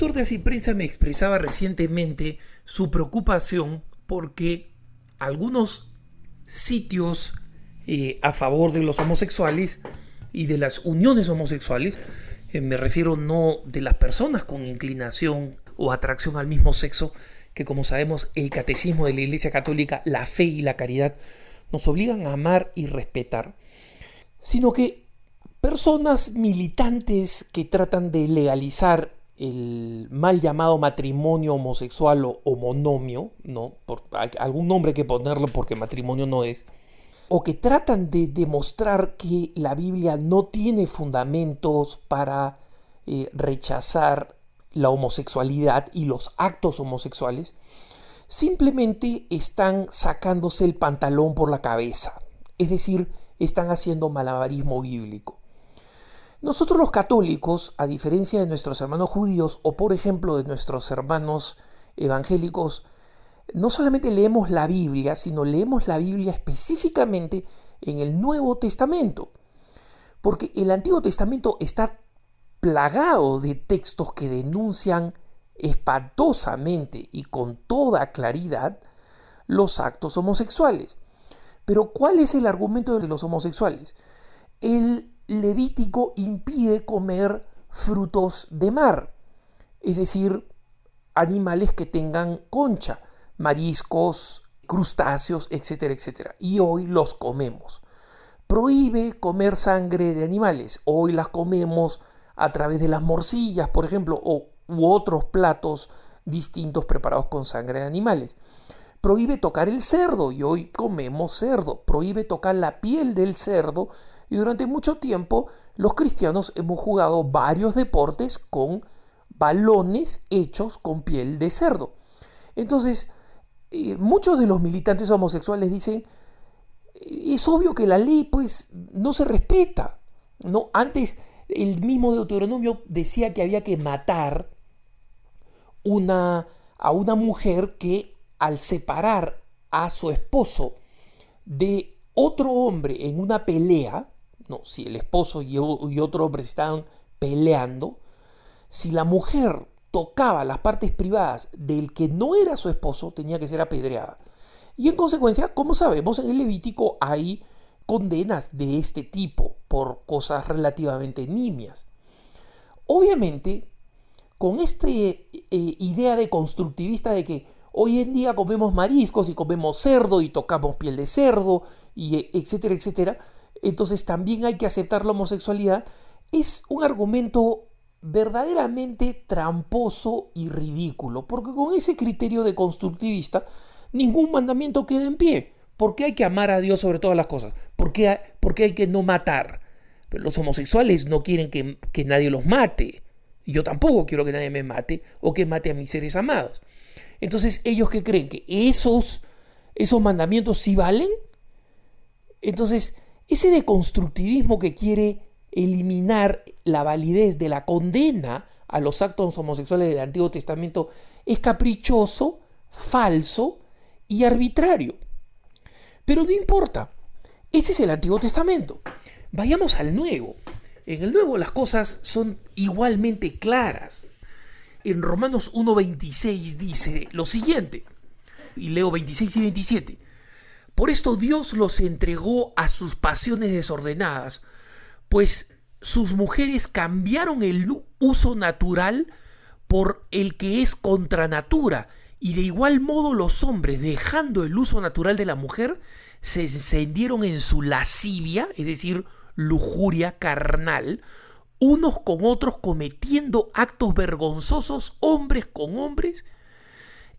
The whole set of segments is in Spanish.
director de Así Prensa me expresaba recientemente su preocupación porque algunos sitios a favor de los homosexuales y de las uniones homosexuales, me refiero no de las personas con inclinación o atracción al mismo sexo, que como sabemos el catecismo de la Iglesia Católica, la fe y la caridad nos obligan a amar y respetar, sino que personas militantes que tratan de legalizar el mal llamado matrimonio homosexual o homonomio, ¿no? Hay algún nombre que ponerlo porque matrimonio no es, o que tratan de demostrar que la Biblia no tiene fundamentos para rechazar la homosexualidad y los actos homosexuales, simplemente están sacándose el pantalón por la cabeza, es decir, están haciendo malabarismo bíblico. Nosotros los católicos, a diferencia de nuestros hermanos judíos o por ejemplo de nuestros hermanos evangélicos, no solamente leemos la Biblia, sino leemos la Biblia específicamente en el Nuevo Testamento, porque el Antiguo Testamento está plagado de textos que denuncian espantosamente y con toda claridad los actos homosexuales. Pero ¿cuál es el argumento de los homosexuales? El Levítico impide comer frutos de mar, es decir, animales que tengan concha, mariscos, crustáceos, etcétera, etcétera. Y hoy los comemos. Prohíbe comer sangre de animales. Hoy las comemos a través de las morcillas, por ejemplo, u otros platos distintos preparados con sangre de animales. Prohíbe tocar el cerdo y hoy comemos cerdo. Prohíbe tocar la piel del cerdo y durante mucho tiempo los cristianos hemos jugado varios deportes con balones hechos con piel de cerdo. Entonces, muchos de los militantes homosexuales dicen, es obvio que la ley pues no se respeta, ¿no? Antes el mismo Deuteronomio decía que había que matar a una mujer que al separar a su esposo de otro hombre en una pelea, no, si el esposo y otro hombre estaban peleando, si la mujer tocaba las partes privadas del que no era su esposo, tenía que ser apedreada. Y en consecuencia, como sabemos, en el Levítico hay condenas de este tipo por cosas relativamente nimias. Obviamente, con esta idea de constructivista de que hoy en día comemos mariscos y comemos cerdo y tocamos piel de cerdo, y etcétera, etcétera, entonces también hay que aceptar la homosexualidad, es un argumento verdaderamente tramposo y ridículo, porque con ese criterio de constructivista ningún mandamiento queda en pie. ¿Por qué hay que amar a Dios sobre todas las cosas? ¿Por qué hay que no matar? Pero los homosexuales no quieren que nadie los mate. Yo tampoco quiero que nadie me mate o que mate a mis seres amados. Entonces, ¿ellos qué creen? ¿Que esos mandamientos sí valen? Entonces, ese deconstructivismo que quiere eliminar la validez de la condena a los actos homosexuales del Antiguo Testamento es caprichoso, falso y arbitrario. Pero no importa, ese es el Antiguo Testamento. Vayamos al Nuevo. En el Nuevo las cosas son igualmente claras. En Romanos 1:26 dice lo siguiente, y leo 26 y 27. Por esto Dios los entregó a sus pasiones desordenadas, pues sus mujeres cambiaron el uso natural por el que es contra natura, y de igual modo los hombres, dejando el uso natural de la mujer, se encendieron en su lascivia, es decir, lujuria carnal, unos con otros cometiendo actos vergonzosos, hombres con hombres,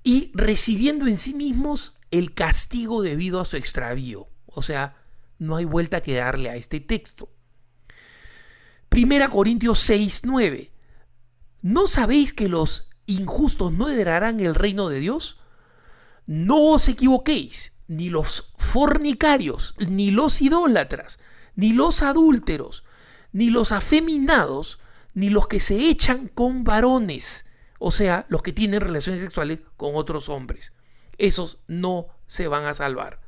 y recibiendo en sí mismos el castigo debido a su extravío. O sea, no hay vuelta que darle a este texto. 1 Corintios 6:9. ¿No sabéis que los injustos no heredarán el reino de Dios? No os equivoquéis, ni los fornicarios, ni los idólatras, ni los adúlteros, ni los afeminados, ni los que se echan con varones, o sea, los que tienen relaciones sexuales con otros hombres. Esos no se van a salvar.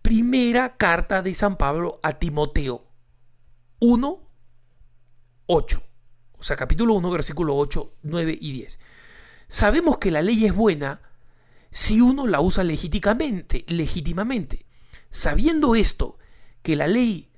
Primera carta de San Pablo a Timoteo 1:8. O sea, capítulo 1, versículo 8, 9 y 10. Sabemos que la ley es buena si uno la usa legítimamente. Sabiendo esto, que la ley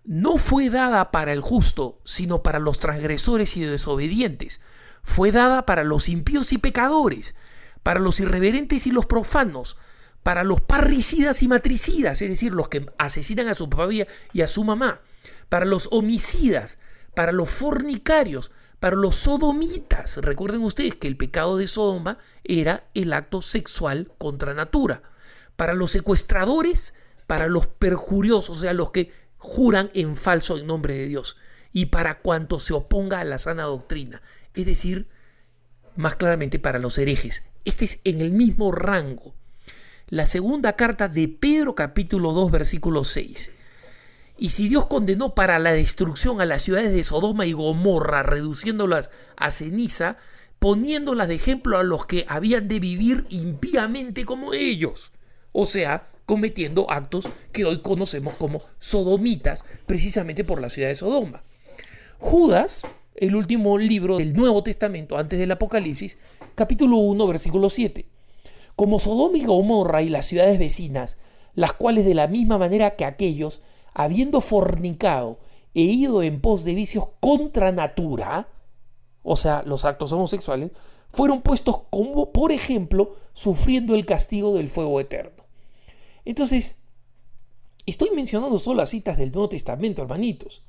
no fue dada para el justo, sino para los transgresores y desobedientes. Fue dada para los impíos y pecadores, para los irreverentes y los profanos, para los parricidas y matricidas, es decir, los que asesinan a su papá y a su mamá, para los homicidas, para los fornicarios, para los sodomitas. Recuerden ustedes que el pecado de Sodoma era el acto sexual contra natura. Para los secuestradores, para los perjuriosos, o sea, los que juran en falso en nombre de Dios, y para cuanto se oponga a la sana doctrina, es decir, más claramente para los herejes. Este es en el mismo rango. La segunda carta de Pedro, capítulo 2, versículo 6. Y si Dios condenó para la destrucción a las ciudades de Sodoma y Gomorra, reduciéndolas a ceniza, poniéndolas de ejemplo a los que habían de vivir impíamente como ellos, o sea, cometiendo actos que hoy conocemos como sodomitas, precisamente por la ciudad de Sodoma. Judas, el último libro del Nuevo Testamento antes del Apocalipsis, capítulo 1, versículo 7. Como Sodoma y Gomorra y las ciudades vecinas, las cuales de la misma manera que aquellos, habiendo fornicado e ido en pos de vicios contra natura, o sea, los actos homosexuales, fueron puestos como, por ejemplo, sufriendo el castigo del fuego eterno. Entonces, estoy mencionando solo las citas del Nuevo Testamento, hermanitos.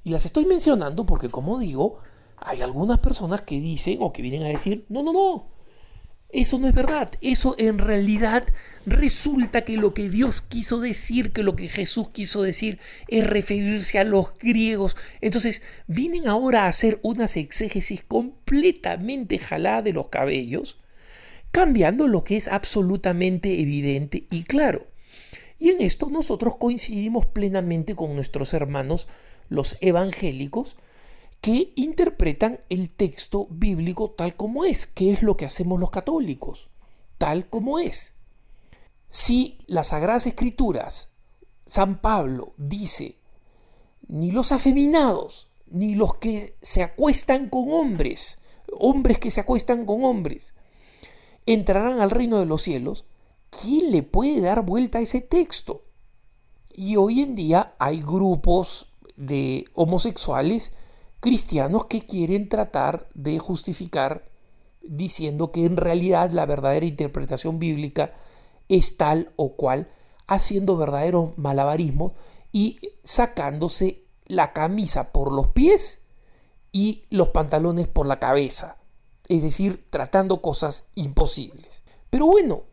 Y las estoy mencionando porque, como digo, hay algunas personas que dicen o que vienen a decir, no, eso no es verdad. Eso en realidad resulta que lo que Dios quiso decir, que lo que Jesús quiso decir es referirse a los griegos. Entonces, vienen ahora a hacer unas exégesis completamente jaladas de los cabellos, cambiando lo que es absolutamente evidente y claro. Y en esto nosotros coincidimos plenamente con nuestros hermanos, los evangélicos, que interpretan el texto bíblico tal como es, que es lo que hacemos los católicos, tal como es. Si las Sagradas Escrituras, San Pablo dice, ni los afeminados, ni los que se acuestan con hombres, hombres que se acuestan con hombres, entrarán al reino de los cielos, ¿quién le puede dar vuelta a ese texto? Y hoy en día hay grupos de homosexuales cristianos que quieren tratar de justificar diciendo que en realidad la verdadera interpretación bíblica es tal o cual, haciendo verdaderos malabarismos y sacándose la camisa por los pies y los pantalones por la cabeza, es decir, tratando cosas imposibles. Pero bueno,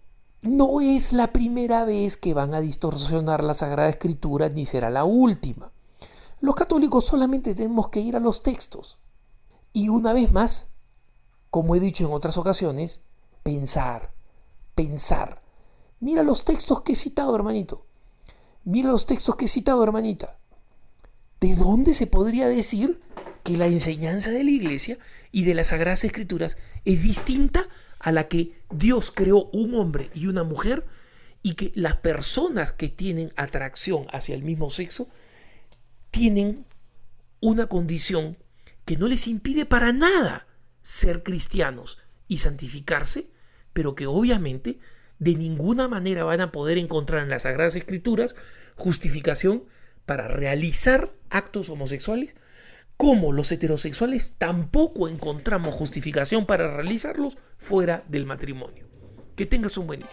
no es la primera vez que van a distorsionar la Sagrada Escritura, ni será la última. Los católicos solamente tenemos que ir a los textos. Y una vez más, como he dicho en otras ocasiones, pensar. Mira los textos que he citado, hermanito. Mira los textos que he citado, hermanita. ¿De dónde se podría decir que la enseñanza de la Iglesia y de las Sagradas Escrituras es distinta a la que Dios creó un hombre y una mujer y que las personas que tienen atracción hacia el mismo sexo tienen una condición que no les impide para nada ser cristianos y santificarse, pero que obviamente de ninguna manera van a poder encontrar en las Sagradas Escrituras justificación para realizar actos homosexuales, como los heterosexuales tampoco encontramos justificación para realizarlos fuera del matrimonio. Que tengas un buen día.